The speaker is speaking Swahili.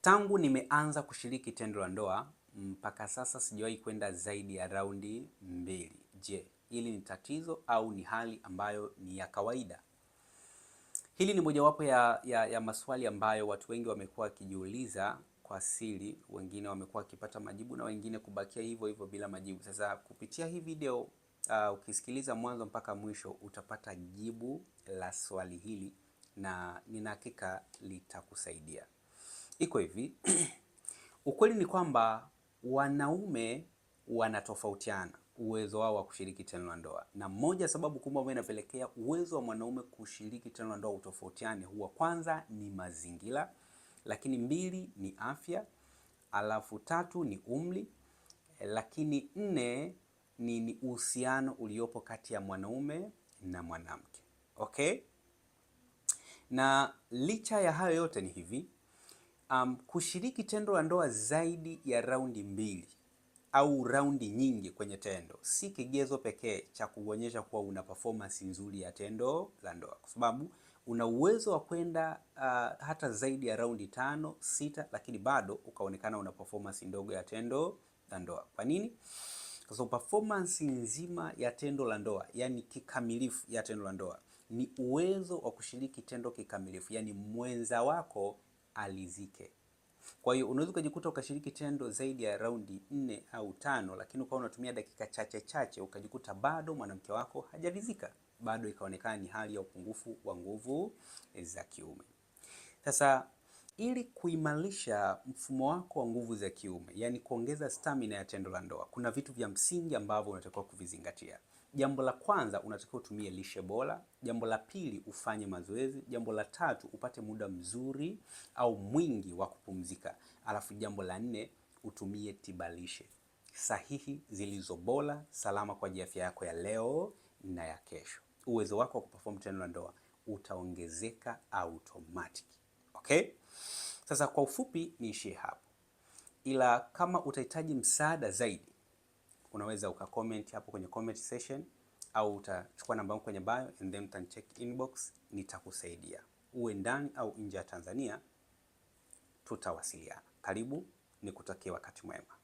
Tangu nimeanza kushiriki tendo la ndoa mpaka sasa sijawahi kwenda zaidi ya raundi 2. Je, hili ni tatizo au ni hali ambayo ni ya kawaida? Hili ni mojawapo ya maswali ambayo watu wengi wamekuwa wakijiuliza kwa siri. Wengine wamekuwa wakipata majibu na wengine kubakia hivyo hivyo bila majibu. Sasa kupitia hii video ukisikiliza mwanzo mpaka mwisho utapata jibu la swali hili na nina hakika litakusaidia. Iko hivi. Ukweli ni kwamba wanaume wanatofautiana uwezo wao wa kushiriki tendo la ndoa, na moja sababu kubwa ambayo inapelekea uwezo wa mwanaume kushiriki tendo la ndoa utofautiane huwa kwanza ni mazingira, lakini 2 ni afya, alafu 3 ni umri, lakini 4 ni uhusiano uliopo kati ya mwanaume na mwanamke. Okay? Na licha ya hayo yote ni hivi, kushiriki tendo la ndoa zaidi ya raundi 2 au raundi nyingi kwenye tendo si kigezo pekee cha kuonyesha kuwa una performance nzuri ya tendo la ndoa, kwa sababu una uwezo wa kwenda hata zaidi ya raundi 5, 6, lakini bado ukaonekana una performance ndogo ya tendo la ndoa. Kwa nini? Kwa sababu performance nzima ya tendo la ndoa, yani kikamilifu ya tendo la ndoa, ni uwezo wa kushiriki tendo kikamilifu, yani mwenza wako alizike. Kwa hiyo unaweza kujikuta ukashiriki tendo zaidi ya raundi 4 au 5, lakini ukawa unatumia dakika chache ukajikuta bado mwanamke wako hajalizika, bado ikaonekana ni hali ya upungufu wa nguvu za kiume. Sasa ili kuimarisha mfumo wako wa nguvu za kiume, yani kuongeza stamina ya tendo la ndoa, kuna vitu vya msingi ambavyo unatakiwa kuvizingatia. Jambo la kwanza, unatakiwa utumie lishe bora. Jambo la pili, ufanye mazoezi. Jambo la tatu, upate muda mzuri au mwingi wa kupumzika. Alafu jambo la 4, utumie tibalishe sahihi zilizo bora, salama kwa afya yako ya leo na ya kesho. Uwezo wako wa kuperform tendo la ndoa utaongezeka automatic. Okay? Sasa kwa ufupi niishie hapo. Ila kama utahitaji msaada zaidi, unaweza ukacomment hapo kwenye comment section au utachukua namba yangu kwenye bio and then utanicheck inbox, nitakusaidia. Uwe ndani au nje ya Tanzania, tutawasiliana. Karibu, nikutakie wakati mwema.